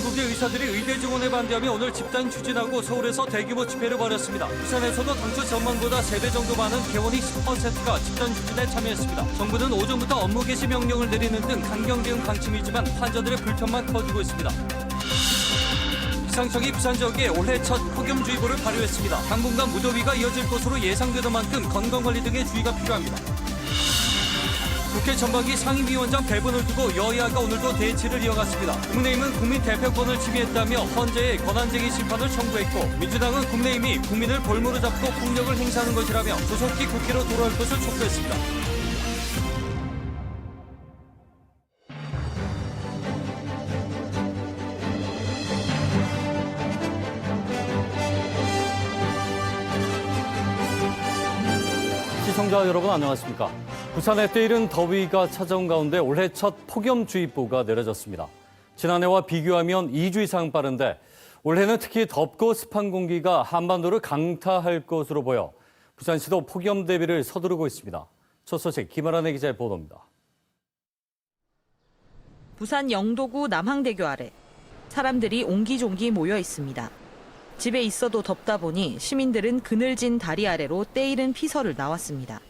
전국의 의사들이 의대 증원에 반대하며 오늘 집단 추진하고 서울에서 대규모 집회를 벌였습니다. 부산에서도 당초 전망보다 3배 정도 많은 개원이 10%가 집단 추진에 참여했습니다. 정부는 오전부터 업무 개시 명령을 내리는 등 강경 대응 방침이지만 환자들의 불편만 커지고 있습니다. 기상청이 부산 지역에 올해 첫 폭염주의보를 발효했습니다. 당분간 무더위가 이어질 것으로 예상되는 만큼 건강관리 등의 주의가 필요합니다. 국회 전반기 상임위원장 배분을 두고 여야가 오늘도 대치를 이어갔습니다. 국민의힘은 국민 대표권을 침해했다며 헌재에 권한쟁의 심판을 청구했고 민주당은 국민의힘이 국민을 볼모로 잡고 폭력을 행사하는 것이라며 조속히 국회로 돌아올 것을 촉구했습니다. 시청자 여러분 안녕하십니까? 부산에 때이른 더위가 찾아온 가운데 올해 첫 폭염주의보가 내려졌습니다. 지난해와 비교하면 2주 이상 빠른데 올해는 특히 덥고 습한 공기가 한반도를 강타할 것으로 보여 부산시도 폭염 대비를 서두르고 있습니다. 첫 소식 김아란의 기자의 보도입니다. 부산 영도구 남항대교 아래 사람들이 옹기종기 모여 있습니다. 집에 있어도 덥다 보니 시민들은 그늘진 다리 아래로 때이른 피서를 나왔습니다.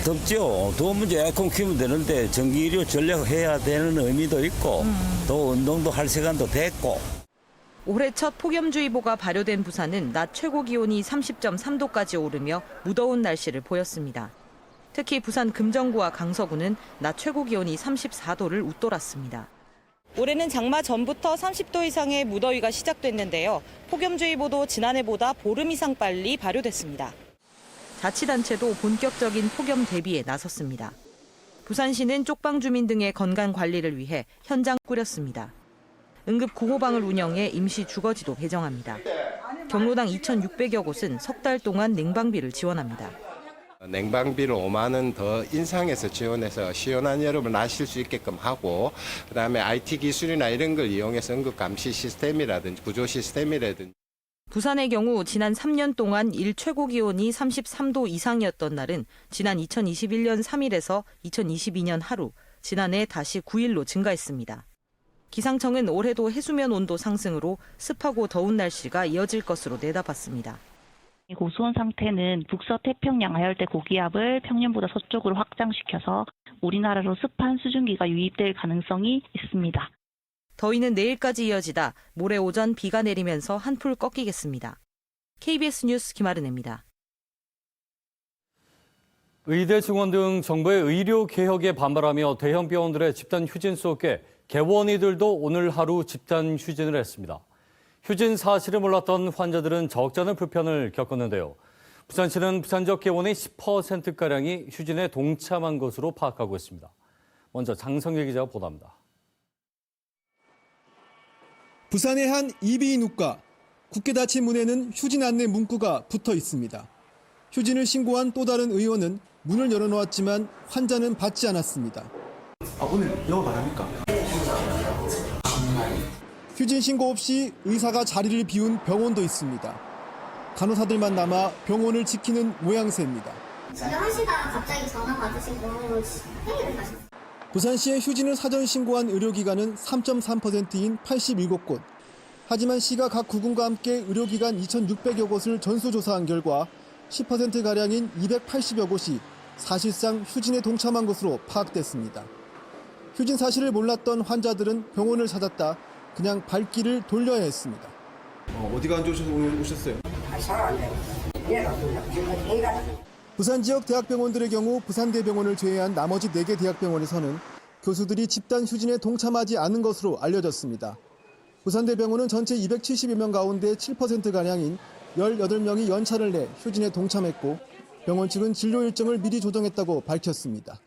덥죠. 더우면 이제 에어컨 키우면 되는데 전기료 전략해야 되는 의미도 있고 또 운동도 할 시간도 됐고. 올해 첫 폭염주의보가 발효된 부산은 낮 최고 기온이 30.3도까지 오르며 무더운 날씨를 보였습니다. 특히 부산 금정구와 강서구는 낮 최고 기온이 34도를 웃돌았습니다. 올해는 장마 전부터 30도 이상의 무더위가 시작됐는데요. 폭염주의보도 지난해보다 보름 이상 빨리 발효됐습니다. 자치단체도 본격적인 폭염 대비에 나섰습니다. 부산시는 쪽방 주민 등의 건강 관리를 위해 현장 꾸렸습니다. 응급 구호방을 운영해 임시 주거지도 배정합니다. 경로당 2,600여 곳은 석 달 동안 냉방비를 지원합니다. 냉방비를 5만 원 더 인상해서 지원해서 시원한 여름을 나실 수 있게끔 하고 그다음에 IT 기술이나 이런 걸 이용해서 응급 감시 시스템이라든지 구조 시스템이라든지 부산의 경우 지난 3년 동안 일 최고 기온이 33도 이상이었던 날은 지난 2021년 3일에서 2022년 하루, 지난해 다시 9일로 증가했습니다. 기상청은 올해도 해수면 온도 상승으로 습하고 더운 날씨가 이어질 것으로 내다봤습니다. 고수온 상태는 북서태평양 하열대 고기압을 평년보다 서쪽으로 확장시켜서 우리나라로 습한 수증기가 유입될 가능성이 있습니다. 더위는 내일까지 이어지다 모레 오전 비가 내리면서 한풀 꺾이겠습니다. KBS 뉴스 김아른입니다. 의대 증원 등 정부의 의료 개혁에 반발하며 대형 병원들의 집단 휴진 속에 개원이들도 오늘 하루 집단 휴진을 했습니다. 휴진 사실을 몰랐던 환자들은 적지 않은 불편을 겪었는데요. 부산시는 부산 지역 개원의 10%가량이 휴진에 동참한 것으로 파악하고 있습니다. 먼저 장성길 기자가 보도합니다. 부산의 한 이비인후과, 굳게 닫힌 문에는 휴진 안내 문구가 붙어 있습니다. 휴진을 신고한 또 다른 의원은 문을 열어놓았지만 환자는 받지 않았습니다. 오늘 영어 바랍니까? 휴진 신고 없이 의사가 자리를 비운 병원도 있습니다. 간호사들만 남아 병원을 지키는 모양새입니다. 진료하시다가 갑자기 전화 받으시고 회의를 가셨어요. 부산시의 휴진을 사전 신고한 의료기관은 3.3%인 87곳. 하지만 시가 각 구군과 함께 의료기관 2,600여 곳을 전수조사한 결과 10%가량인 280여 곳이 사실상 휴진에 동참한 것으로 파악됐습니다. 휴진 사실을 몰랐던 환자들은 병원을 찾았다 그냥 발길을 돌려야 했습니다. 어디가 안 좋으셔서 오늘 오셨어요? 부산 지역 대학병원들의 경우 부산대병원을 제외한 나머지 4개 대학병원에서는 교수들이 집단 휴진에 동참하지 않은 것으로 알려졌습니다. 부산대병원은 전체 270여 명 가운데 7%가량인 18명이 연차를 내 휴진에 동참했고 병원 측은 진료 일정을 미리 조정했다고 밝혔습니다.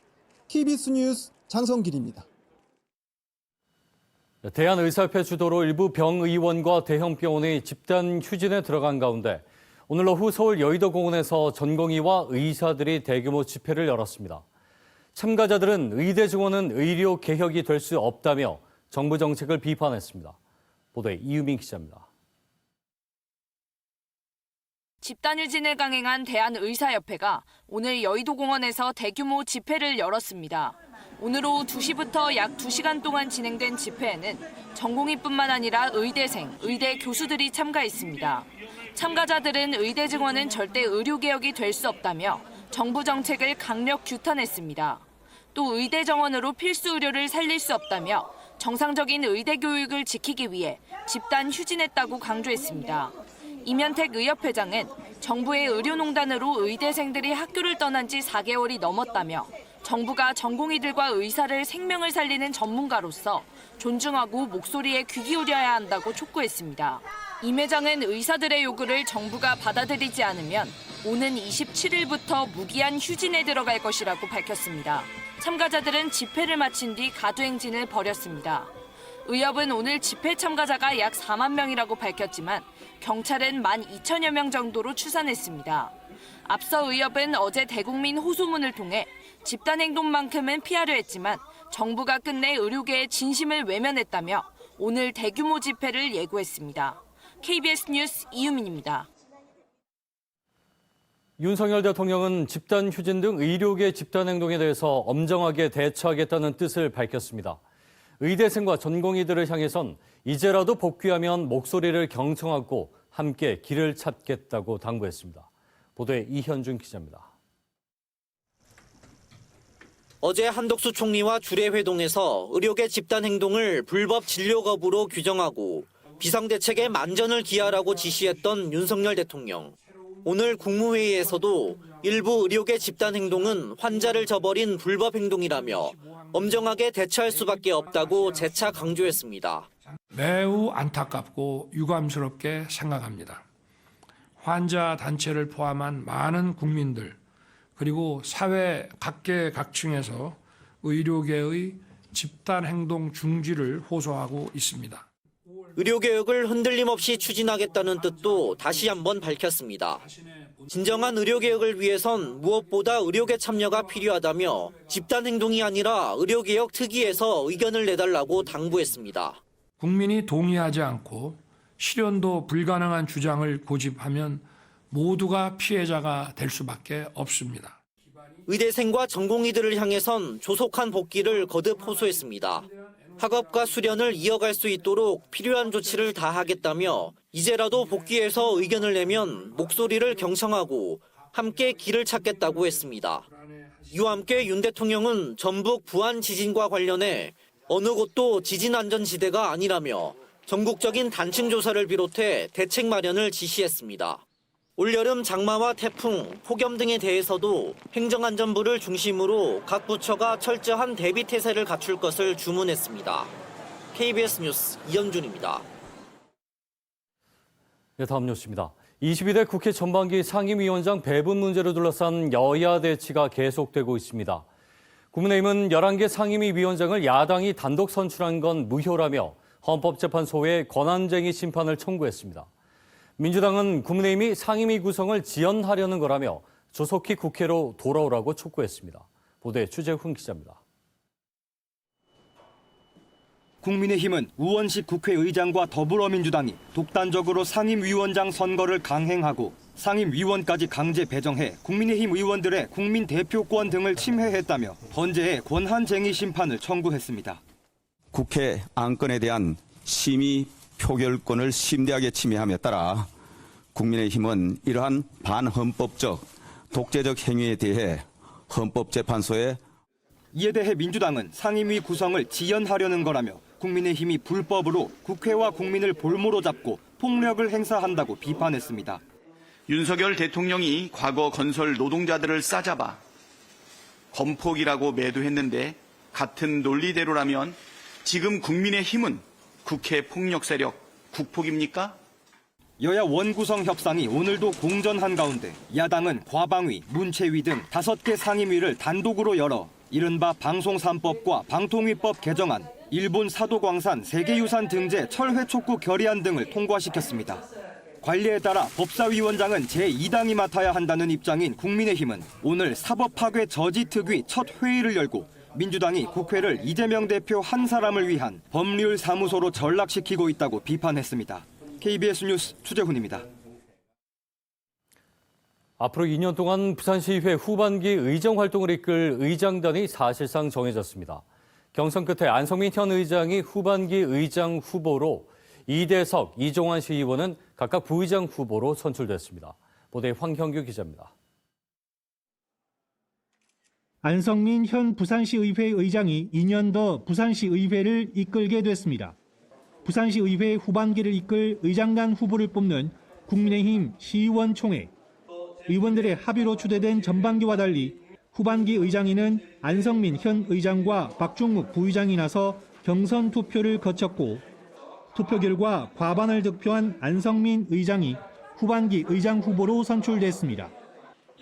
KBS 뉴스 장성길입니다. 대한의사협회 주도로 일부 병의원과 대형 병원이 집단 휴진에 들어간 가운데 오늘 오후 서울 여의도공원에서 전공의와 의사들이 대규모 집회를 열었습니다. 참가자들은 의대 증원은 의료 개혁이 될 수 없다며 정부 정책을 비판했습니다. 보도에 이유민 기자입니다. 집단 휴진을 강행한 대한의사협회가 오늘 여의도공원에서 대규모 집회를 열었습니다. 오늘 오후 2시부터 약 2시간 동안 진행된 집회에는 전공의뿐만 아니라 의대생, 의대 교수들이 참가했습니다. 참가자들은 의대 증원은 절대 의료개혁이 될 수 없다며 정부 정책을 강력 규탄했습니다. 또 의대 정원으로 필수 의료를 살릴 수 없다며 정상적인 의대 교육을 지키기 위해 집단 휴진했다고 강조했습니다. 이면택 의협회장은 정부의 의료농단으로 의대생들이 학교를 떠난 지 4개월이 넘었다며 정부가 전공의들과 의사를 생명을 살리는 전문가로서 존중하고 목소리에 귀 기울여야 한다고 촉구했습니다. 임 회장은 의사들의 요구를 정부가 받아들이지 않으면 오는 27일부터 무기한 휴진에 들어갈 것이라고 밝혔습니다. 참가자들은 집회를 마친 뒤 가두행진을 벌였습니다. 의협은 오늘 집회 참가자가 약 4만 명이라고 밝혔지만 경찰은 12,000여 명 정도로 추산했습니다. 앞서 의협은 어제 대국민 호소문을 통해 집단행동만큼은 피하려 했지만 정부가 끝내 의료계의 진심을 외면했다며 오늘 대규모 집회를 예고했습니다. KBS 뉴스 이유민입니다. 윤석열 대통령은 집단 휴진 등 의료계 집단 행동에 대해서 엄정하게 대처하겠다는 뜻을 밝혔습니다. 의대생과 전공의들을 향해선 이제라도 복귀하면 목소리를 경청하고 함께 길을 찾겠다고 당부했습니다. 보도에 이현준 기자입니다. 어제 한덕수 총리와 주례회동에서 의료계 집단 행동을 불법 진료 거부로 규정하고 비상대책에 만전을 기하라고 지시했던 윤석열 대통령. 오늘 국무회의에서도 일부 의료계 집단 행동은 환자를 저버린 불법 행동이라며 엄정하게 대처할 수밖에 없다고 재차 강조했습니다. 매우 안타깝고 유감스럽게 생각합니다. 환자 단체를 포함한 많은 국민들 그리고 사회 각계각층에서 의료계의 집단 행동 중지를 호소하고 있습니다. 의료개혁을 흔들림 없이 추진하겠다는 뜻도 다시 한번 밝혔습니다. 진정한 의료개혁을 위해선 무엇보다 의료계 참여가 필요하다며 집단 행동이 아니라 의료개혁 특위에서 의견을 내달라고 당부했습니다. 국민이 동의하지 않고 실현도 불가능한 주장을 고집하면 모두가 피해자가 될 수밖에 없습니다. 의대생과 전공의들을 향해선 조속한 복귀를 거듭 호소했습니다. 학업과 수련을 이어갈 수 있도록 필요한 조치를 다하겠다며 이제라도 복귀해서 의견을 내면 목소리를 경청하고 함께 길을 찾겠다고 했습니다. 이와 함께 윤 대통령은 전북 부안 지진과 관련해 어느 곳도 지진 안전지대가 아니라며 전국적인 단층 조사를 비롯해 대책 마련을 지시했습니다. 올여름 장마와 태풍, 폭염 등에 대해서도 행정안전부를 중심으로 각 부처가 철저한 대비 태세를 갖출 것을 주문했습니다. KBS 뉴스 이현준입니다. 네, 다음 뉴스입니다. 22대 국회 전반기 상임위원장 배분 문제를 둘러싼 여야 대치가 계속되고 있습니다. 국민의힘은 11개 상임위 위원장을 야당이 단독 선출한 건 무효라며 헌법재판소에 권한쟁의 심판을 청구했습니다. 민주당은 국민의힘이 상임위 구성을 지연하려는 거라며 조속히 국회로 돌아오라고 촉구했습니다. 보도에 추재훈 기자입니다. 국민의힘은 우원식 국회의장과 더불어민주당이 독단적으로 상임위원장 선거를 강행하고 상임위원까지 강제 배정해 국민의힘 의원들의 국민 대표권 등을 침해했다며 헌재에 권한쟁의 심판을 청구했습니다. 국회 안건에 대한 심의 표결권을 심대하게 침해함에 따라 국민의힘은 이러한 반헌법적, 독재적 행위에 대해 헌법재판소에 이에 대해 민주당은 상임위 구성을 지연하려는 거라며 국민의힘이 불법으로 국회와 국민을 볼모로 잡고 폭력을 행사한다고 비판했습니다. 윤석열 대통령이 과거 건설 노동자들을 싸잡아 건폭이라고 매도했는데 같은 논리대로라면 지금 국민의힘은 국회 폭력 세력 국폭입니까? 여야 원구성 협상이 오늘도 공전한 가운데 야당은 과방위, 문체위 등 5개 상임위를 단독으로 열어 이른바 방송 3법과 방통위법 개정안, 일본 사도광산 세계유산 등재 철회 촉구 결의안 등을 통과시켰습니다. 관리에 따라 법사위원장은 제2당이 맡아야 한다는 입장인 국민의힘은 오늘 사법 파괴 저지 특위 첫 회의를 열고 민주당이 국회를 이재명 대표 한 사람을 위한 법률 사무소로 전락시키고 있다고 비판했습니다. KBS 뉴스 추재훈입니다. 앞으로 2년 동안 부산시의회 후반기 의정 활동을 이끌 의장단이 사실상 정해졌습니다. 경선 끝에 안성민 현 의장이 후반기 의장 후보로 이대석, 이종환 시의원은 각각 부의장 후보로 선출됐습니다. 보도에 황형규 기자입니다. 안성민 현 부산시의회 의장이 2년 더 부산시의회를 이끌게 됐습니다. 부산시의회 후반기를 이끌 의장단 후보를 뽑는 국민의힘 시의원 총회. 의원들의 합의로 추대된 전반기와 달리 후반기 의장에는 안성민 현 의장과 박중묵 부의장이 나서 경선 투표를 거쳤고 투표 결과 과반을 득표한 안성민 의장이 후반기 의장 후보로 선출됐습니다.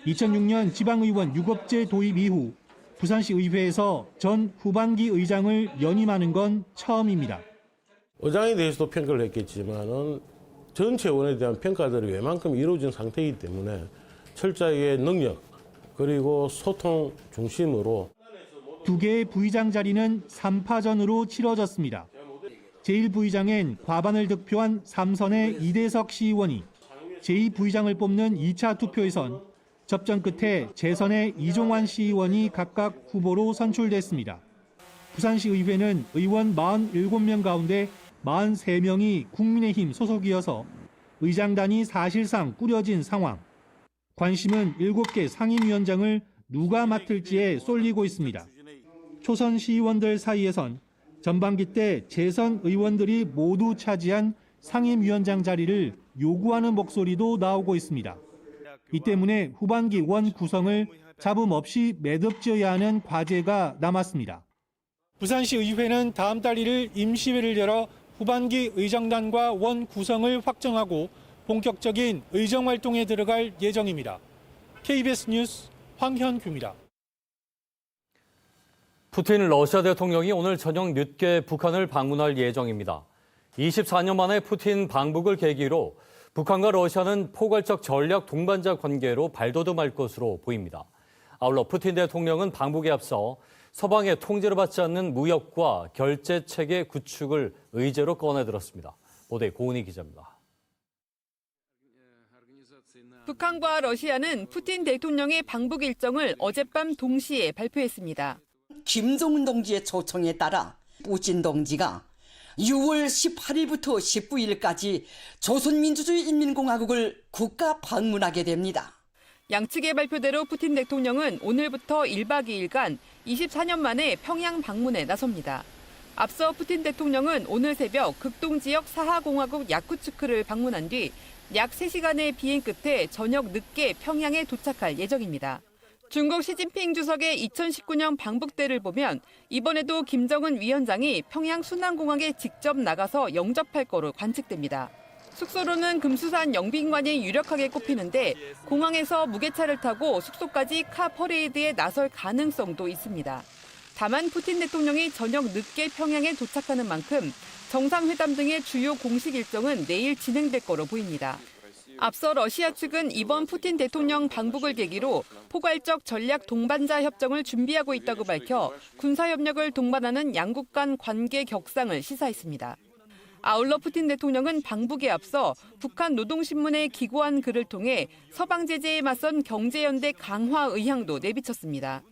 2006년 지방의원 6업제 도입 이후 부산시 의회에서 전 후반기 의장을 연임하는 건 처음입니다. 의장에 대해서도 평가를 했겠지만은 전체 의원에 대한 평가들이 웬만큼 이루어진 상태이기 때문에 철저하게 능력 그리고 소통 중심으로 두 개의 부의장 자리는 3파전으로 치러졌습니다. 제1부의장엔 과반을 득표한 삼선의 이대석 시의원이 제2부의장을 뽑는 2차 투표에선 접전 끝에 재선의 이종환 시의원이 각각 후보로 선출됐습니다. 부산시의회는 의원 47명 가운데 43명이 국민의힘 소속이어서 의장단이 사실상 꾸려진 상황. 관심은 7개 상임위원장을 누가 맡을지에 쏠리고 있습니다. 초선 시의원들 사이에선 전반기 때 재선 의원들이 모두 차지한 상임위원장 자리를 요구하는 목소리도 나오고 있습니다. 이 때문에 후반기 원 구성을 잡음 없이 매듭지어야 하는 과제가 남았습니다. 부산시 의회는 다음 달 1일 임시회를 열어 후반기 의장단과 원 구성을 확정하고 본격적인 의정 활동에 들어갈 예정입니다. KBS 뉴스 황현규입니다. 푸틴 러시아 대통령이 오늘 저녁 늦게 북한을 방문할 예정입니다. 24년 만에 푸틴 방북을 계기로 북한과 러시아는 포괄적 전략 동반자 관계로 발돋움할 것으로 보입니다. 아울러 푸틴 대통령은 방북에 앞서 서방의 통제를 받지 않는 무역과 결제 체계 구축을 의제로 꺼내들었습니다. 보도에 고은희 기자입니다. 북한과 러시아는 푸틴 대통령의 방북 일정을 어젯밤 동시에 발표했습니다. 김정은 동지의 초청에 따라 푸틴 동지가 6월 18일부터 19일까지 조선민주주의인민공화국을 국가 방문하게 됩니다. 양측의 발표대로 푸틴 대통령은 오늘부터 1박 2일간 24년 만에 평양 방문에 나섭니다. 앞서 푸틴 대통령은 오늘 새벽 극동 지역 사하공화국 야쿠츠크를 방문한 뒤 약 3시간의 비행 끝에 저녁 늦게 평양에 도착할 예정입니다. 중국 시진핑 주석의 2019년 방북대를 보면 이번에도 김정은 위원장이 평양 순환공항에 직접 나가서 영접할 거로 관측됩니다. 숙소로는 금수산 영빈관이 유력하게 꼽히는데 공항에서 무게차를 타고 숙소까지 카 퍼레이드에 나설 가능성도 있습니다. 다만 푸틴 대통령이 저녁 늦게 평양에 도착하는 만큼 정상회담 등의 주요 공식 일정은 내일 진행될 거로 보입니다. 앞서 러시아 측은 이번 푸틴 대통령 방북을 계기로 포괄적 전략 동반자 협정을 준비하고 있다고 밝혀 군사협력을 동반하는 양국 간 관계 격상을 시사했습니다. 아울러 푸틴 대통령은 방북에 앞서 북한 노동신문에 기고한 글을 통해 서방 제재에 맞선 경제연대 강화 의향도 내비쳤습니다.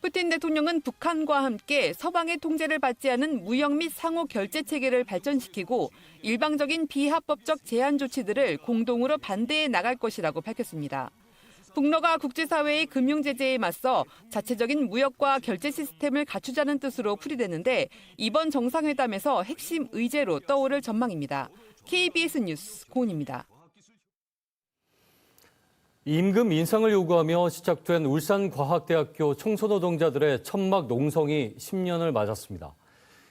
푸틴 대통령은 북한과 함께 서방의 통제를 받지 않은 무역 및 상호 결제 체계를 발전시키고 일방적인 비합법적 제한 조치들을 공동으로 반대해 나갈 것이라고 밝혔습니다. 북러가 국제사회의 금융 제재에 맞서 자체적인 무역과 결제 시스템을 갖추자는 뜻으로 풀이되는데 이번 정상회담에서 핵심 의제로 떠오를 전망입니다. KBS 뉴스 고은입니다. 임금 인상을 요구하며 시작된 울산과학대학교 청소노동자들의 천막 농성이 10년을 맞았습니다.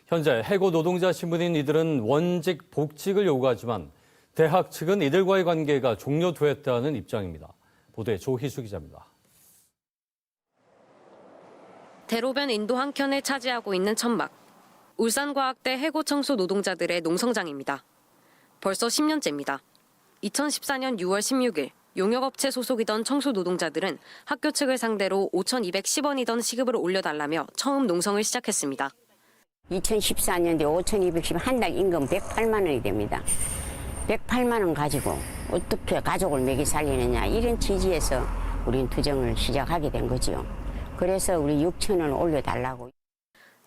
현재 해고 노동자 신분인 이들은 원직 복직을 요구하지만 대학 측은 이들과의 관계가 종료됐다는 입장입니다. 보도에 조희수 기자입니다. 대로변 인도 한켠에 차지하고 있는 천막. 울산과학대 해고 청소 노동자들의 농성장입니다. 벌써 10년째입니다. 2014년 6월 16일 용역업체 소속이던 청소 노동자들은 학교 측을 상대로 5,210원이던 시급을 올려달라며 처음 농성을 시작했습니다. 2014년도에 5,210원 한 달 임금 108만 원이 됩니다. 108만 원 가지고 어떻게 가족을 먹이 살리느냐 이런 취지에서 우린 투정을 시작하게 된 거죠. 그래서 우리 6천 원 올려달라고.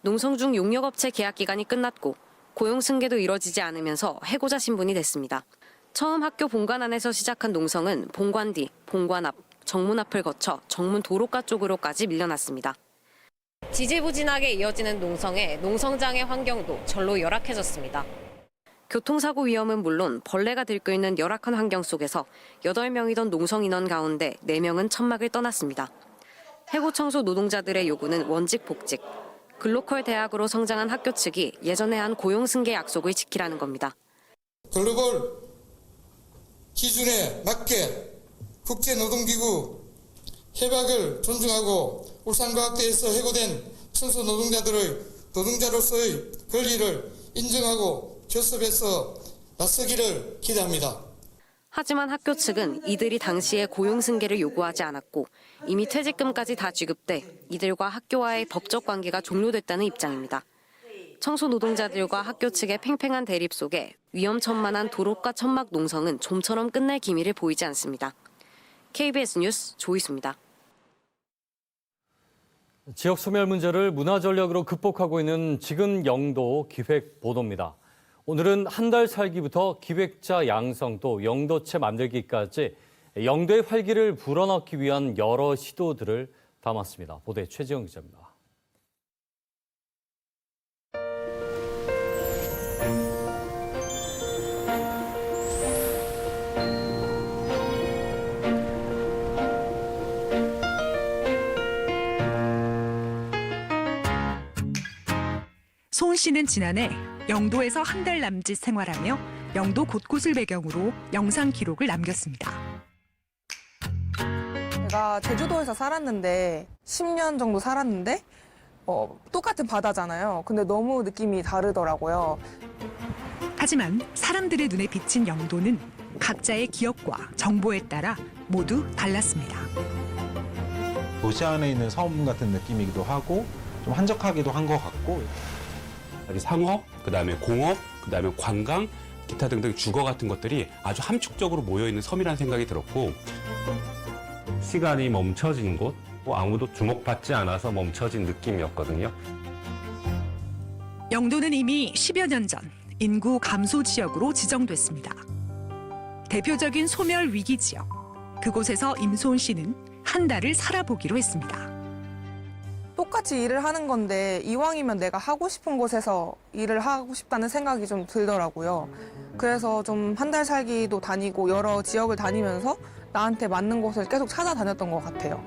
농성 중 용역업체 계약 기간이 끝났고 고용 승계도 이뤄지지 않으면서 해고자 신분이 됐습니다. 처음 학교 본관 안에서 시작한 농성은 본관 뒤, 본관 앞, 정문 앞을 거쳐 정문 도로가 쪽으로까지 밀려났습니다. 지지부진하게 이어지는 농성에 농성장의 환경도 절로 열악해졌습니다. 교통사고 위험은 물론 벌레가 들끓는 열악한 환경 속에서 8명이던 농성 인원 가운데 4명은 천막을 떠났습니다. 해고 청소 노동자들의 요구는 원직 복직. 글로컬 대학으로 성장한 학교 측이 예전에 한 고용 승계 약속을 지키라는 겁니다. 글로벌 기준에 맞게 국제노동기구 협약을 존중하고 울산과학대에서 해고된 청소 노동자들의 노동자로서의 권리를 인정하고 교섭에서 나서기를 기대합니다. 하지만 학교 측은 이들이 당시에 고용 승계를 요구하지 않았고 이미 퇴직금까지 다 지급돼 이들과 학교와의 법적 관계가 종료됐다는 입장입니다. 청소 노동자들과 학교 측의 팽팽한 대립 속에 위험천만한 도로가 천막 농성은 좀처럼 끝날 기미를 보이지 않습니다. KBS 뉴스 조희수입니다. 지역 소멸 문제를 문화 전략으로 극복하고 있는 지금 영도 기획보도입니다. 오늘은 한 달 살기부터 기획자 양성 또 영도체 만들기까지 영도의 활기를 불어넣기 위한 여러 시도들을 담았습니다. 보도에 최지영 기자입니다. 소은 씨는 지난해 영도에서 한 달 남짓 생활하며 영도 곳곳을 배경으로 영상 기록을 남겼습니다. 제가 제주도에서 살았는데 10년 정도 살았는데 똑같은 바다잖아요. 근데 너무 느낌이 다르더라고요. 하지만 사람들의 눈에 비친 영도는 각자의 기억과 정보에 따라 모두 달랐습니다. 도시 안에 있는 섬 같은 느낌이기도 하고 좀 한적하기도 한 것 같고 상업, 그다음에 공업, 그다음에 관광, 기타 등등 주거 같은 것들이 아주 함축적으로 모여있는 섬이라는 생각이 들었고 시간이 멈춰진 곳, 아무도 주목받지 않아서 멈춰진 느낌이었거든요. 영도는 이미 10여 년 전 인구 감소 지역으로 지정됐습니다. 대표적인 소멸 위기 지역. 그곳에서 임소은 씨는 한 달을 살아보기로 했습니다. 똑같이 일을 하는 건데 이왕이면 내가 하고 싶은 곳에서 일을 하고 싶다는 생각이 좀 들더라고요. 그래서 좀 한 달 살기도 다니고 여러 지역을 다니면서 나한테 맞는 곳을 계속 찾아다녔던 것 같아요.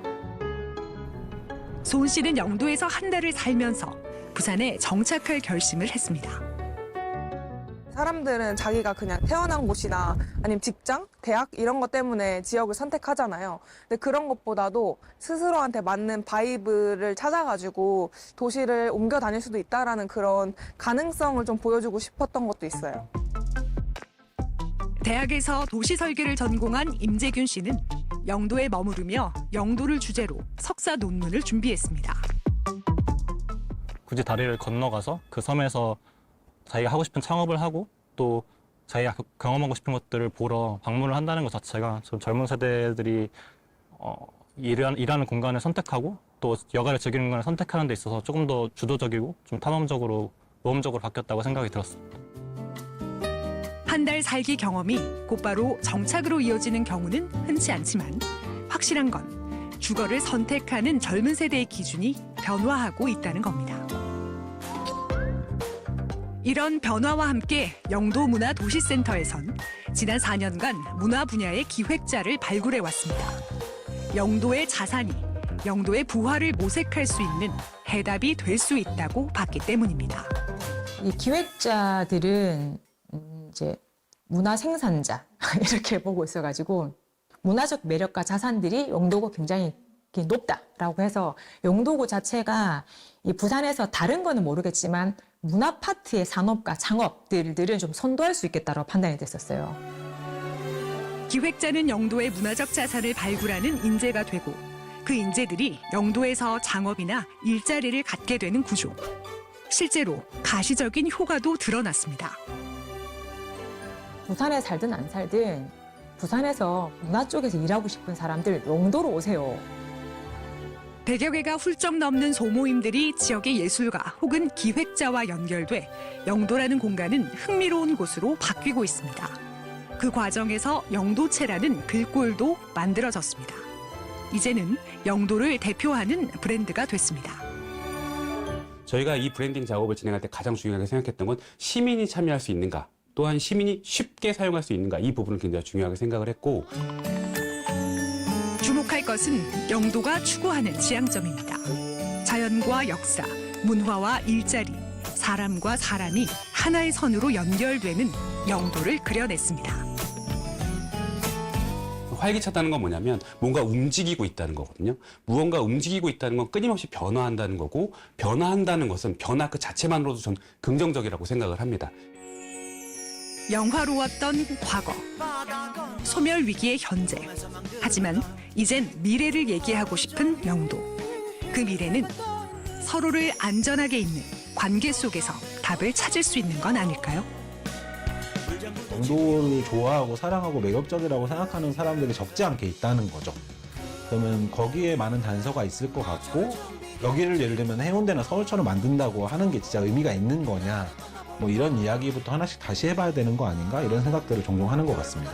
소은 씨는 영도에서 한 달을 살면서 부산에 정착할 결심을 했습니다. 사람들은 자기가 그냥 태어난 곳이나 아니면 직장, 대학 이런 것 때문에 지역을 선택하잖아요. 근데 그런 것보다도 스스로한테 맞는 바이브를 찾아가지고 도시를 옮겨 다닐 수도 있다라는 그런 가능성을 좀 보여주고 싶었던 것도 있어요. 대학에서 도시 설계를 전공한 임재균 씨는 영도에 머무르며 영도를 주제로 석사 논문을 준비했습니다. 굳이 다리를 건너가서 그 섬에서 자기가 하고 싶은 창업을 하고 또 자기가 경험하고 싶은 것들을 보러 방문을 한다는 것 자체가 좀 젊은 세대들이 일하는 공간을 선택하고 또 여가를 즐기는 공간을 선택하는 데 있어서 조금 더 주도적이고 좀 탐험적으로 모험적으로 바뀌었다고 생각이 들었습니다. 한 달 살기 경험이 곧바로 정착으로 이어지는 경우는 흔치 않지만 확실한 건 주거를 선택하는 젊은 세대의 기준이 변화하고 있다는 겁니다. 이런 변화와 함께 영도 문화도시센터에선 지난 4년간 문화 분야의 기획자를 발굴해 왔습니다. 영도의 자산이 영도의 부활을 모색할 수 있는 해답이 될 수 있다고 봤기 때문입니다. 이 기획자들은 이제 문화 생산자 이렇게 보고 있어가지고 문화적 매력과 자산들이 영도고 굉장히 높다라고 해서 영도구 자체가 이 부산에서 다른 거는 모르겠지만 문화 파트의 산업과 창업들은 좀 선도할 수 있겠다고 판단이 됐었어요. 기획자는 영도의 문화적 자산을 발굴하는 인재가 되고 그 인재들이 영도에서 창업이나 일자리를 갖게 되는 구조. 실제로 가시적인 효과도 드러났습니다. 부산에 살든 안 살든 부산에서 문화 쪽에서 일하고 싶은 사람들 영도로 오세요. 100여 개가 훌쩍 넘는 소모임들이 지역의 예술가 혹은 기획자와 연결돼 영도라는 공간은 흥미로운 곳으로 바뀌고 있습니다. 그 과정에서 영도체라는 글꼴도 만들어졌습니다. 이제는 영도를 대표하는 브랜드가 됐습니다. 저희가 이 브랜딩 작업을 진행할 때 가장 중요하게 생각했던 건 시민이 참여할 수 있는가, 또한 시민이 쉽게 사용할 수 있는가, 이 부분을 굉장히 중요하게 생각을 했고, 주목할 것은 영도가 추구하는 지향점입니다. 자연과 역사, 문화와 일자리, 사람과 사람이 하나의 선으로 연결되는 영도를 그려냈습니다. 활기차다는 건 뭐냐면 뭔가 움직이고 있다는 거거든요. 무언가 움직이고 있다는 건 끊임없이 변화한다는 거고, 변화한다는 것은 변화 그 자체만으로도 전 긍정적이라고 생각을 합니다. 영화로웠던 과거, 소멸 위기의 현재. 하지만 이젠 미래를 얘기하고 싶은 영도. 그 미래는 서로를 안전하게 잇는 관계 속에서 답을 찾을 수 있는 건 아닐까요? 영도를 좋아하고 사랑하고 매력적이라고 생각하는 사람들이 적지 않게 있다는 거죠. 그러면 거기에 많은 단서가 있을 것 같고, 여기를 예를 들면 해운대나 서울처럼 만든다고 하는 게 진짜 의미가 있는 거냐, 뭐 이런 이야기부터 하나씩 다시 해봐야 되는 거 아닌가, 이런 생각들을 종종 하는 것 같습니다.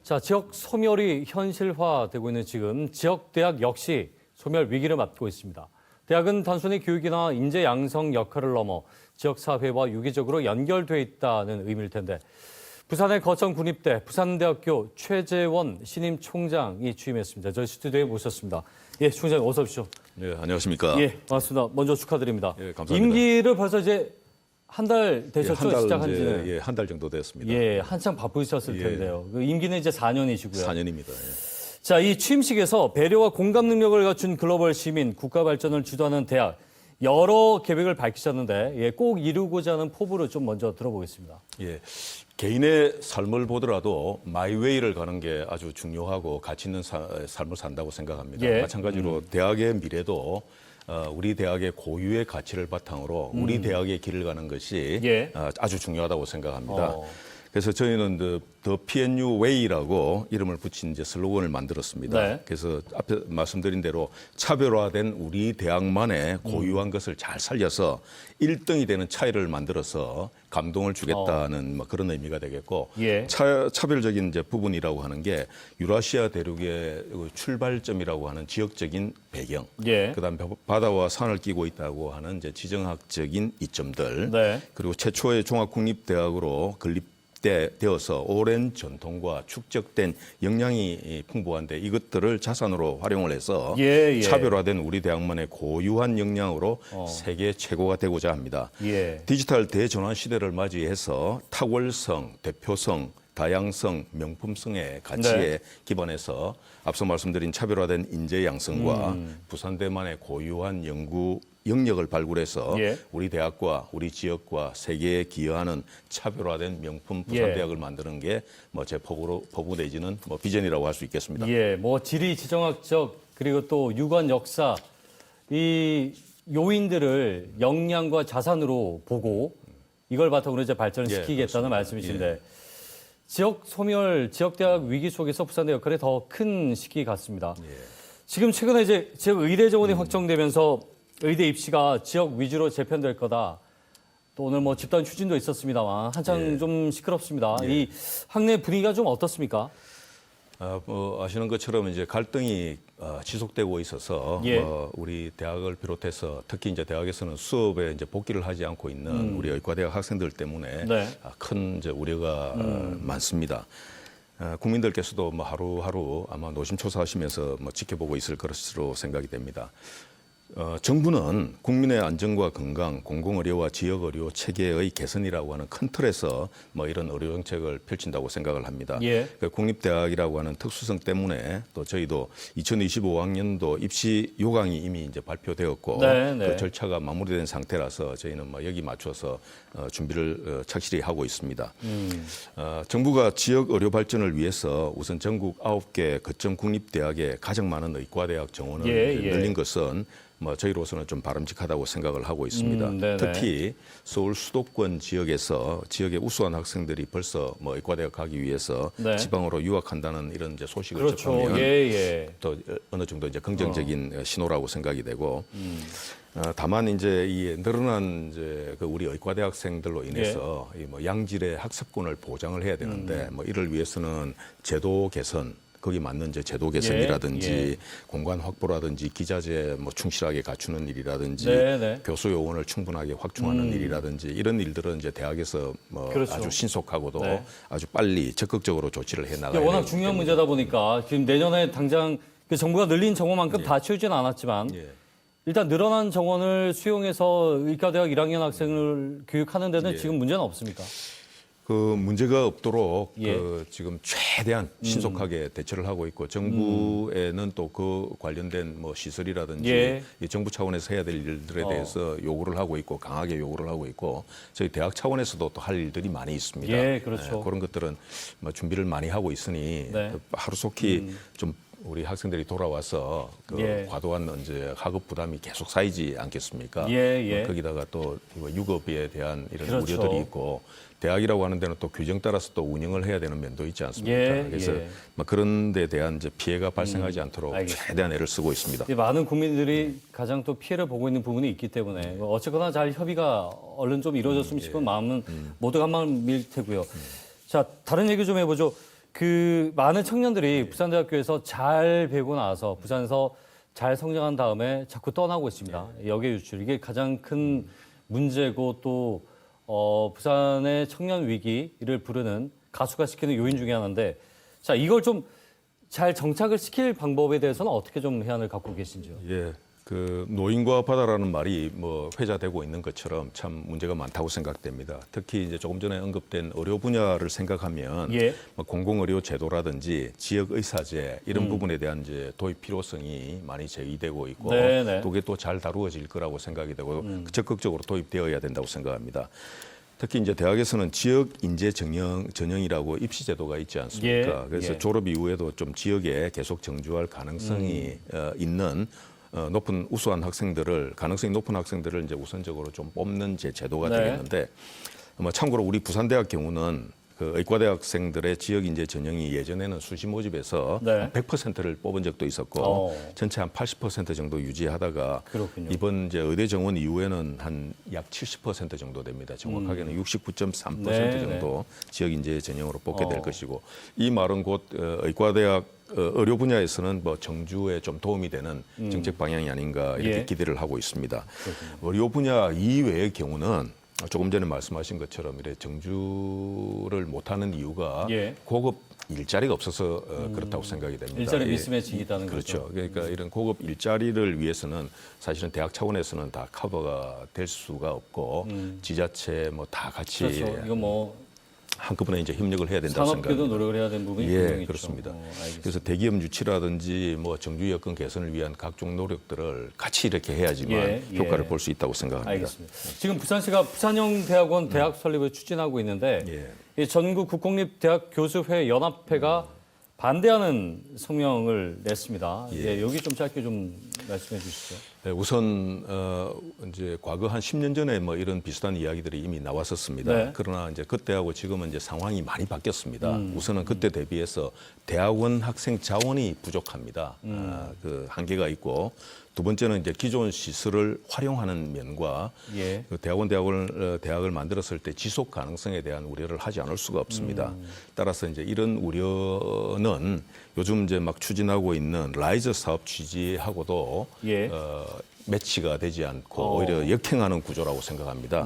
자, 지역 소멸이 현실화되고 있는 지금 지역 대학 역시 소멸 위기를 맞고 있습니다. 대학은 단순히 교육이나 인재 양성 역할을 넘어 지역 사회와 유기적으로 연결돼 있다는 의미일 텐데, 부산의 거천 군입대 부산대학교 최재원 신임 총장이 취임했습니다. 저희 스튜디오에 모셨습니다. 예, 총장님 어서 오십시오. 네, 안녕하십니까. 예, 반갑습니다. 먼저 축하드립니다. 예, 감사합니다. 임기를 벌써 이제 한 달 되셨죠? 한 달, 시작한 지는. 예, 한 달 정도 됐습니다. 예, 한창 바쁘셨을 텐데요. 그 임기는 이제 4년이시고요. 4년입니다. 예. 자, 이 취임식에서 배려와 공감 능력을 갖춘 글로벌 시민, 국가 발전을 주도하는 대학, 여러 계획을 밝히셨는데, 예, 꼭 이루고자 하는 포부를 좀 먼저 들어보겠습니다. 예, 개인의 삶을 보더라도 마이웨이를 가는 게 아주 중요하고 가치 있는 삶을 산다고 생각합니다. 예. 마찬가지로 대학의 미래도 우리 대학의 고유의 가치를 바탕으로 우리 대학의 길을 가는 것이 예. 아주 중요하다고 생각합니다. 그래서 저희는 The PNU Way라고 이름을 붙인 이제 슬로건을 만들었습니다. 네. 그래서 앞에 말씀드린 대로 차별화된 우리 대학만의 고유한 것을 잘 살려서 1등이 되는 차이를 만들어서 감동을 주겠다는 뭐 그런 의미가 되겠고, 예. 차별적인 이제 부분이라고 하는 게 유라시아 대륙의 출발점이라고 하는 지역적인 배경, 예. 그다음 바다와 산을 끼고 있다고 하는 이제 지정학적인 이점들, 네. 그리고 최초의 종합국립대학으로 되어서 오랜 전통과 축적된 역량이 풍부한데 이것들을 자산으로 활용을 해서 예. 차별화된 우리 대학만의 고유한 역량으로 세계 최고가 되고자 합니다. 예. 디지털 대전환 시대를 맞이해서 탁월성, 대표성, 다양성, 명품성의 가치에 네. 기반해서 앞서 말씀드린 차별화된 인재 양성과 부산대만의 고유한 연구 영역을 발굴해서 예. 우리 대학과 우리 지역과 세계에 기여하는 차별화된 명품 부산대학을 만드는 게 뭐 제 포부 내지는 뭐 비전이라고 할 수 있겠습니다. 예, 뭐 지리 지정학적 그리고 또 유관 역사 이 요인들을 역량과 자산으로 보고 이걸 바탕으로 이제 발전을 시키겠다는 말씀이신데, 예. 지역 소멸, 지역 대학 위기 속에서 부산대 역할이 더 큰 시기 같습니다. 예. 지금 최근에 이제 지역 의대 정원이 확정되면서 의대 입시가 지역 위주로 재편될 거다. 또 오늘 뭐 집단 추진도 있었습니다만 한창 예. 좀 시끄럽습니다. 예. 이 학내 분위기가 좀 어떻습니까? 아시는 것처럼 이제 갈등이 지속되고 있어서 예. 우리 대학을 비롯해서 특히 이제 대학에서는 수업에 이제 복귀를 하지 않고 있는 우리 의과대학 학생들 때문에 네. 큰 이제 우려가 많습니다. 국민들께서도 뭐 하루하루 아마 노심초사하시면서 뭐 지켜보고 있을 것으로 생각이 됩니다. 정부는 국민의 안전과 건강, 공공의료와 지역의료 체계의 개선이라고 하는 큰 틀에서 뭐 이런 의료 정책을 펼친다고 생각을 합니다. 예. 국립대학이라고 하는 특수성 때문에 또 저희도 2025학년도 입시 요강이 이미 이제 발표되었고 네, 네. 그 절차가 마무리된 상태라서 저희는 뭐 여기 맞춰서 준비를 착실히 하고 있습니다. 정부가 지역 의료 발전을 위해서 우선 전국 9개 거점 국립대학에 가장 많은 의과대학 정원을 늘린 것은 뭐 저희로서는 좀 바람직하다고 생각을 하고 있습니다. 네네. 특히 서울 수도권 지역에서 지역의 우수한 학생들이 벌써 뭐 의과대학 가기 위해서 네. 지방으로 유학한다는 이런 이제 소식을 그렇죠. 접하면 예. 또 어느 정도 이제 긍정적인 신호라고 생각이 되고 다만 이제 이 늘어난 이제 그 우리 의과대학생들로 인해서 이 뭐 양질의 학습권을 보장을 해야 되는데 뭐 이를 위해서는 제도 개선 거기 맞는 이제 제도 개선이라든지 공간 확보라든지 기자재 뭐 충실하게 갖추는 일이라든지 교수 요원을 충분하게 확충하는 일이라든지 이런 일들은 이제 대학에서 뭐 그렇죠. 아주 신속하고도 아주 빨리 적극적으로 조치를 해 나가야 워낙 되기 중요한 때문에. 문제다 보니까 지금 내년에 당장 그 정부가 늘린 정원만큼 다 채우지는 않았지만 일단 늘어난 정원을 수용해서 의과대학 1학년 학생을 교육하는 데는 지금 문제는 없습니까? 그 문제가 없도록 그 지금 최대한 신속하게 대처를 하고 있고 정부에는 또 그 관련된 뭐 시설이라든지 이 정부 차원에서 해야 될 일들에 대해서 요구를 하고 있고 강하게 요구를 하고 있고 저희 대학 차원에서도 또 할 일들이 많이 있습니다. 그렇죠. 그런 것들은 뭐 준비를 많이 하고 있으니 하루속히 좀 우리 학생들이 돌아와서 그 과도한 이제 학업 부담이 계속 쌓이지 않겠습니까? 뭐 거기다가 또 유급에 대한 이런 우려들이 있고 대학이라고 하는 데는 또 규정 따라서 또 운영을 해야 되는 면도 있지 않습니까? 그래서 뭐 그런 데 대한 이제 피해가 발생하지 않도록 최대한 애를 쓰고 있습니다. 많은 국민들이 가장 또 피해를 보고 있는 부분이 있기 때문에 어쨌거나 잘 협의가 얼른 좀 이루어졌으면 싶은 마음은 모두가 한 마음일 테고요. 자, 다른 얘기 좀 해보죠. 그 많은 청년들이 부산대학교에서 잘 배우고 나서 부산에서 잘 성장한 다음에 자꾸 떠나고 있습니다. 역외 유출. 이게 가장 큰 문제고 또 부산의 청년 위기를 부르는 가수가 시키는 요인 중에 하나인데 자, 이걸 좀 잘 정착을 시킬 방법에 대해서는 어떻게 좀 해안을 갖고 계신지요? 그 노인과 바다라는 말이 뭐 회자되고 있는 것처럼 참 문제가 많다고 생각됩니다. 특히 이제 조금 전에 언급된 의료 분야를 생각하면 뭐 공공의료 제도라든지 지역 의사제 이런 부분에 대한 이제 도입 필요성이 많이 제기되고 있고 그게 또 잘 다루어질 거라고 생각이 되고 적극적으로 도입되어야 된다고 생각합니다. 특히 이제 대학에서는 지역 인재 전형이라고 입시 제도가 있지 않습니까? 그래서 졸업 이후에도 좀 지역에 계속 정주할 가능성이 있는 높은 우수한 학생들을 가능성이 높은 학생들을 이제 우선적으로 좀 뽑는 제도가 되겠는데 뭐 참고로 우리 부산대학 경우는 그 의과대학생들의 지역 인재 전형이 예전에는 수시 모집에서 100%를 뽑은 적도 있었고 전체 한 80% 정도 유지하다가 이번 이제 의대 정원 이후에는 한 약 70% 정도 됩니다. 정확하게는 69.3% 정도 지역 인재 전형으로 뽑게 될 것이고 이 말은 곧 의과대학 의료 분야에서는 뭐 정주에 좀 도움이 되는 정책 방향이 아닌가 이렇게 기대를 하고 있습니다. 의료 분야 이외의 경우는 조금 전에 말씀하신 것처럼 이래 정주를 못하는 이유가 고급 일자리가 없어서 그렇다고 생각이 됩니다. 일자리 미스매치가 있다는 거죠. 거죠. 그러니까 이런 고급 일자리를 위해서는 사실은 대학 차원에서는 다 커버가 될 수가 없고 지자체 뭐 다 같이 이거 뭐 한꺼번에 이제 협력을 해야 된다고 생각합니다. 산업계도 노력을 해야 되는 부분이 분명히 그렇습니다. 있죠. 그래서 대기업 유치라든지 뭐 정주 여건 개선을 위한 각종 노력들을 같이 이렇게 해야지만 효과를 볼 수 있다고 생각합니다. 알겠습니다. 지금 부산시가 부산형 대학원 대학 설립을 추진하고 있는데 이 전국 국공립대학 교수회 연합회가 반대하는 성명을 냈습니다. 여기 좀 짧게 좀 말씀해 주시죠. 우선 이제 과거 한 10년 전에 뭐 이런 비슷한 이야기들이 이미 나왔었습니다. 그러나 이제 그때하고 지금은 이제 상황이 많이 바뀌었습니다. 우선은 그때 대비해서 대학원 학생 자원이 부족합니다. 그 한계가 있고 두 번째는 이제 기존 시설을 활용하는 면과 그 대학을 만들었을 때 지속 가능성에 대한 우려를 하지 않을 수가 없습니다. 따라서 이제 이런 우려는 요즘 이제 막 추진하고 있는 라이저 사업 취지하고도 매치가 되지 않고 오히려 역행하는 구조라고 생각합니다.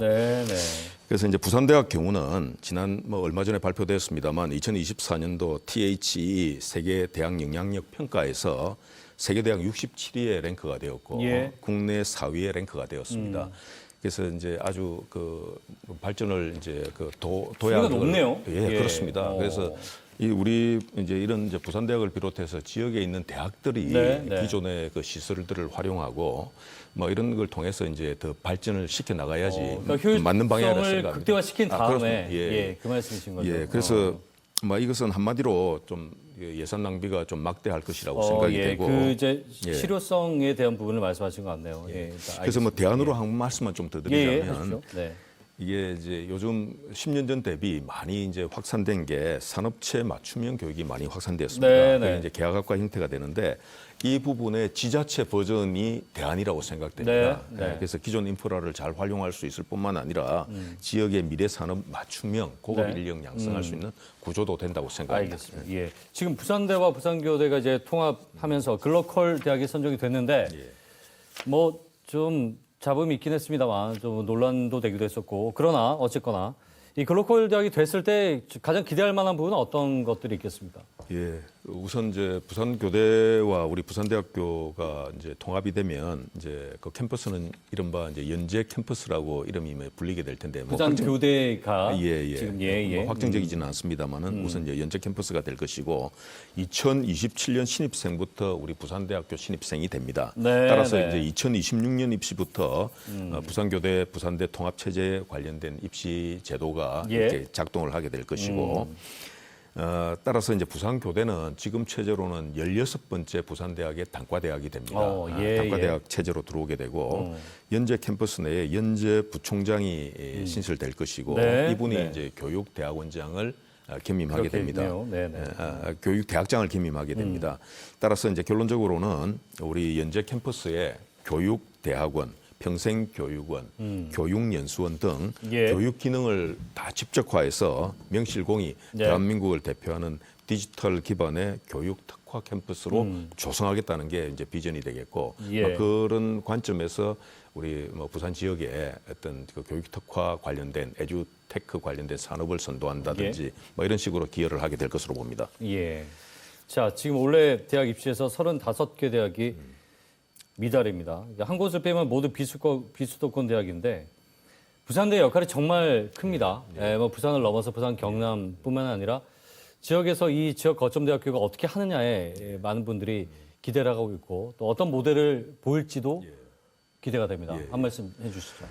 그래서 이제 부산대학 경우는 지난 뭐 얼마 전에 발표되었습니다만 2024년도 THE 세계 대학 영향력 평가에서 세계대학 67위에 랭크가 되었고 예. 국내 4위에 랭크가 되었습니다. 그래서 이제 아주 그 발전을 이제 그 도약을 높네요. 예, 예. 그렇습니다. 그래서 이 우리 이제 이런 이제 부산대학을 비롯해서 지역에 있는 대학들이 네. 기존의 그 시설들을 활용하고 뭐 이런 걸 통해서 이제 더 발전을 시켜 나가야지 그러니까 맞는 방향이라 효율성을 생각합니다. 극대화시킨 다음에 예. 그 말씀이신 거죠. 예, 그래서 뭐 이것은 한마디로 좀 예산 낭비가 좀 막대할 것이라고 생각이 되고 그 이제 예. 실효성에 대한 부분을 말씀하신 것 같네요. 예. 그래서 뭐 대안으로 한 말씀만 좀 더 드리자면 하십시오. 네. 이게 이제 요즘 10년 전 대비 많이 이제 확산된 게 산업체 맞춤형 교육이 많이 확산되었습니다. 네, 그게 네. 이제 계약학과 형태가 되는데 이 부분에 지자체 버전이 대안이라고 생각됩니다. 네, 네. 그래서 기존 인프라를 잘 활용할 수 있을 뿐만 아니라 지역의 미래 산업 맞춤형 고급 네. 인력 양성할 수 있는 구조도 된다고 생각합니다. 알겠습니다. 예. 지금 부산대와 부산교대가 이제 통합하면서 글로컬 대학이 선정이 됐는데 뭐 좀 잡음이 있긴 했습니다만 좀 논란도 되기도 했었고 그러나 어쨌거나 이 글로컬 대학이 됐을 때 가장 기대할 만한 부분은 어떤 것들이 있겠습니까? 예, 우선 이제 부산교대와 우리 부산대학교가 이제 통합이 되면 이제 그 캠퍼스는 이른바 이제 연재 캠퍼스라고 이름이 불리게 될 텐데 뭐 부산교대가 예. 지금 뭐 확정적이지는 않습니다만은 우선 이제 연재 캠퍼스가 될 것이고 2027년 신입생부터 우리 부산대학교 신입생이 됩니다. 네, 따라서 네. 이제 2026년 입시부터 부산교대 부산대 통합체제에 관련된 입시 제도가 예. 이렇게 작동을 하게 될 것이고. 따라서 이제 부산교대는 지금 체제로는 16번째 부산대학의 단과대학이 됩니다. 단과대학 체제로 들어오게 되고 연재 캠퍼스 내에 연재 부총장이 신설될 것이고 네, 이분이 네. 이제 교육대학원장을 겸임하게 그렇게 됩니다. 있네요. 네, 네. 교육대학장을 겸임하게 됩니다. 따라서 이제 결론적으로는 우리 연재 캠퍼스에 교육대학원, 평생교육원, 교육연수원 등 예. 교육 기능을 다 집적화해서 명실공히 네. 대한민국을 대표하는 디지털 기반의 교육 특화 캠퍼스로 조성하겠다는 게 이제 비전이 되겠고 예. 그런 관점에서 우리 뭐 부산 지역에 어떤 그 교육 특화 관련된 에듀테크 관련된 산업을 선도한다든지 뭐 이런 식으로 기여를 하게 될 것으로 봅니다. 예. 자, 지금 올해 대학 입시에서 35개 대학이 미달입니다. 한 곳을 빼면 모두 비수도권 대학인데 부산대의 역할이 정말 큽니다. 뭐 부산을 넘어서 부산 경남뿐만 아니라 지역에서 이 지역 거점 대학교가 어떻게 하느냐에 많은 분들이 기대를 하고 있고 또 어떤 모델을 보일지도 기대가 됩니다. 한 말씀 해주시죠.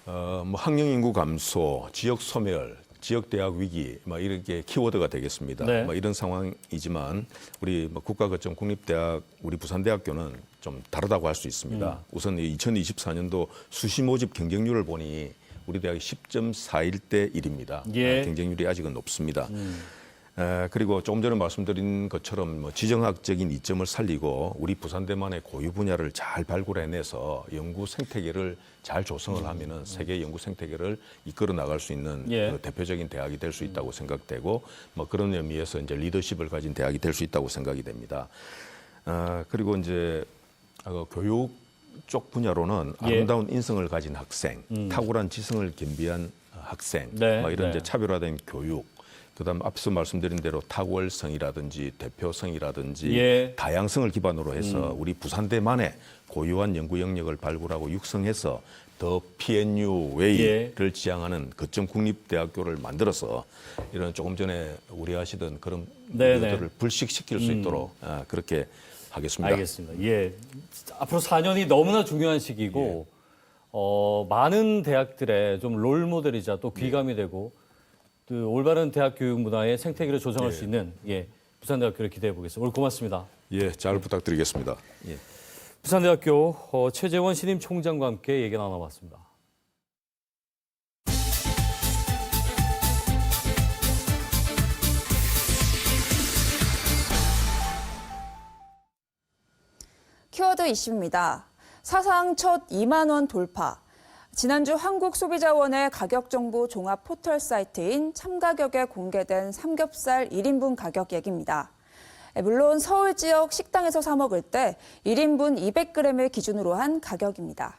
뭐 학령 인구 감소, 지역 소멸, 지역 대학 위기, 뭐 이렇게 키워드가 되겠습니다. 네. 뭐 이런 상황이지만 우리 뭐 국가 거점 국립대학 우리 부산대학교는 좀 다르다고 할 수 있습니다. 우선 2024년도 수시 모집 경쟁률을 보니 우리 대학이 10.41대 1입니다. 예. 경쟁률이 아직은 높습니다. 그리고 조금 전에 말씀드린 것처럼 뭐 지정학적인 이점을 살리고 우리 부산대만의 고유 분야를 잘 발굴해내서 연구 생태계를 잘 조성을 하면은 세계 연구 생태계를 이끌어 나갈 수 있는 예. 그 대표적인 대학이 될 수 있다고 생각되고 뭐 그런 의미에서 이제 리더십을 가진 대학이 될 수 있다고 생각이 됩니다. 그리고 이제 교육 쪽 분야로는 아름다운 인성을 가진 학생, 탁월한 지성을 겸비한 학생, 네, 뭐 이런 네. 이제 차별화된 교육. 그다음 앞서 말씀드린 대로 탁월성이라든지 대표성이라든지 예. 다양성을 기반으로 해서 우리 부산대만의 고유한 연구 영역을 발굴하고 육성해서 더 PNU 웨이를 지향하는 거점 국립대학교를 만들어서 이런 조금 전에 우려하시던 그런 네, 우려들을 네. 불식시킬 수 있도록 그렇게 하겠습니다. 알겠습니다. 예. 앞으로 4년이 너무나 중요한 시기고 많은 대학들의 좀 롤 모델이자 또 귀감이 되고 그 올바른 대학 교육 문화의 생태계를 조성할 수 있는 부산대학교를 기대해 보겠습니다. 오늘 고맙습니다. 예, 잘 부탁드리겠습니다. 예. 부산대학교 최재원 신임 총장과 함께 얘기 나눠봤습니다. 키워드 이슈입니다. 사상 첫 2만 원 돌파. 지난주 한국소비자원의 가격정보 종합 포털 사이트인 참가격에 공개된 삼겹살 1인분 가격 얘기입니다. 물론 서울 지역 식당에서 사 먹을 때 1인분 200g을 기준으로 한 가격입니다.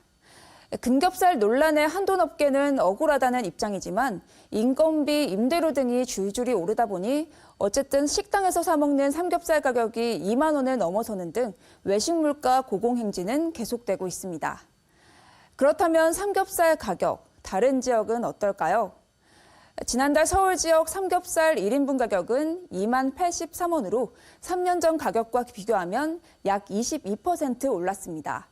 금겹살 논란의 한돈업계는 억울하다는 입장이지만 인건비, 임대료 등이 줄줄이 오르다 보니 어쨌든 식당에서 사 먹는 삼겹살 가격이 2만 원을 넘어서는 등 외식 물가 고공행진은 계속되고 있습니다. 그렇다면 삼겹살 가격, 다른 지역은 어떨까요? 지난달 서울 지역 삼겹살 1인분 가격은 2만 83원으로 3년 전 가격과 비교하면 약 22% 올랐습니다.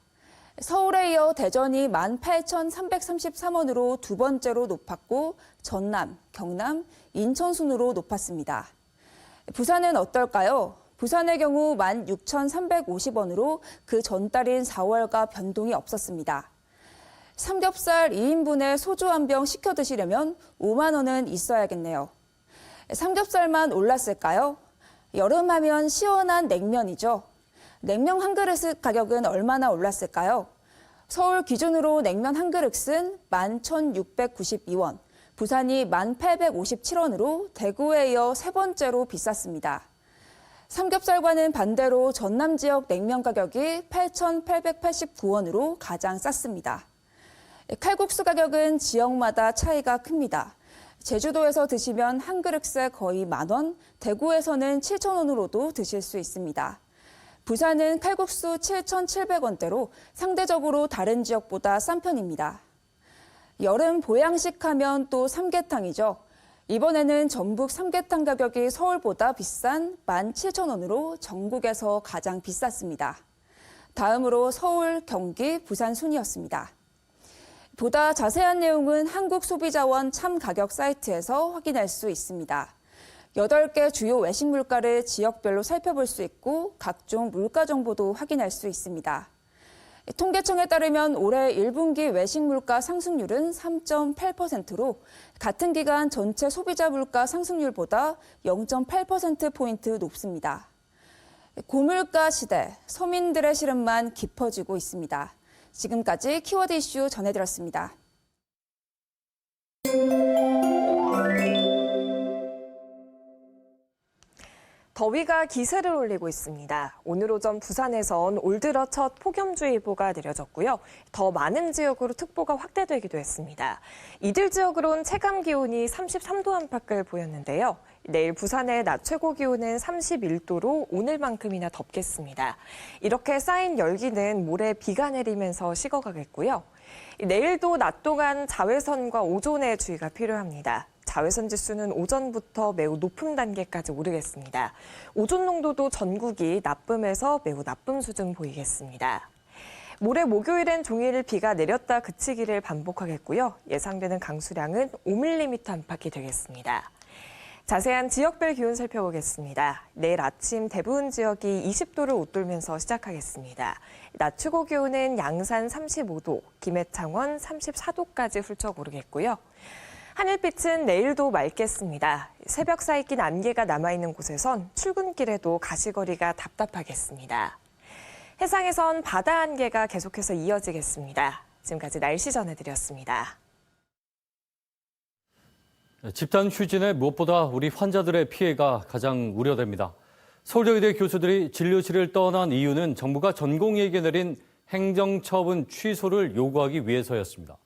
서울에 이어 대전이 18,333원으로 두 번째로 높았고 전남, 경남, 인천 순으로 높았습니다. 부산은 어떨까요? 부산의 경우 16,350원으로 그 전달인 4월과 변동이 없었습니다. 삼겹살 2인분에 소주 한 병 시켜 드시려면 5만 원은 있어야겠네요. 삼겹살만 올랐을까요? 여름하면 시원한 냉면이죠. 냉면 한 그릇 가격은 얼마나 올랐을까요? 서울 기준으로 냉면 한 그릇은 11,692원, 부산이 1,857원으로 대구에 이어 세 번째로 비쌌습니다. 삼겹살과는 반대로 전남 지역 냉면 가격이 8,889원으로 가장 쌌습니다. 칼국수 가격은 지역마다 차이가 큽니다. 제주도에서 드시면 한 그릇에 거의 10,000원, 대구에서는 7,000원으로도 드실 수 있습니다. 부산은 칼국수 7,700원대로 상대적으로 다른 지역보다 싼 편입니다. 여름 보양식 하면 또 삼계탕이죠. 이번에는 전북 삼계탕 가격이 서울보다 비싼 17,000원으로 전국에서 가장 비쌌습니다. 다음으로 서울, 경기, 부산 순이었습니다. 보다 자세한 내용은 한국소비자원 참가격 사이트에서 확인할 수 있습니다. 8개 주요 외식 물가를 지역별로 살펴볼 수 있고 각종 물가 정보도 확인할 수 있습니다. 통계청에 따르면 올해 1분기 외식 물가 상승률은 3.8%로 같은 기간 전체 소비자 물가 상승률보다 0.8%포인트 높습니다. 고물가 시대, 서민들의 시름만 깊어지고 있습니다. 지금까지 키워드 이슈 전해드렸습니다. 더위가 기세를 올리고 있습니다. 오늘 오전 부산에선 올 들어 첫 폭염주의보가 내려졌고요. 더 많은 지역으로 특보가 확대되기도 했습니다. 이들 지역으론 체감 기온이 33도 안팎을 보였는데요. 내일 부산의 낮 최고 기온은 31도로 오늘만큼이나 덥겠습니다. 이렇게 쌓인 열기는 모레 비가 내리면서 식어가겠고요. 내일도 낮 동안 자외선과 오존에 주의가 필요합니다. 자외선 지수는 오전부터 매우 높은 단계까지 오르겠습니다. 오존 농도도 전국이 나쁨에서 매우 나쁨 수준 보이겠습니다. 모레 목요일엔 종일 비가 내렸다 그치기를 반복하겠고요. 예상되는 강수량은 5mm 안팎이 되겠습니다. 자세한 지역별 기온 살펴보겠습니다. 내일 아침 대부분 지역이 20도를 웃돌면서 시작하겠습니다. 낮 최고 기온은 양산 35도, 김해창원 34도까지 훌쩍 오르겠고요. 하늘빛은 내일도 맑겠습니다. 새벽 사이 낀 안개가 남아있는 곳에선 출근길에도 가시거리가 답답하겠습니다. 해상에선 바다 안개가 계속해서 이어지겠습니다. 지금까지 날씨 전해드렸습니다. 집단 휴진에 무엇보다 우리 환자들의 피해가 가장 우려됩니다. 서울대의대 교수들이 진료실을 떠난 이유는 정부가 전공의에게 내린 행정처분 취소를 요구하기 위해서였습니다.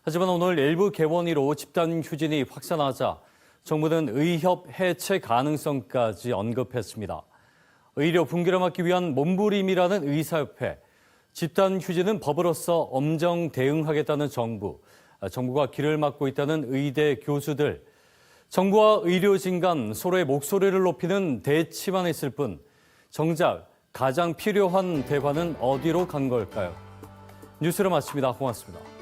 하지만 오늘 일부 개원이로 집단 휴진이 확산하자 정부는 의협 해체 가능성까지 언급했습니다. 의료 붕괴를 막기 위한 몸부림이라는 의사협회, 집단 휴진은 법으로서 엄정 대응하겠다는 정부가 길을 막고 있다는 의대 교수들, 정부와 의료진 간 서로의 목소리를 높이는 대치만 있을 뿐 정작 가장 필요한 대화는 어디로 간 걸까요? 뉴스를 마칩니다. 고맙습니다.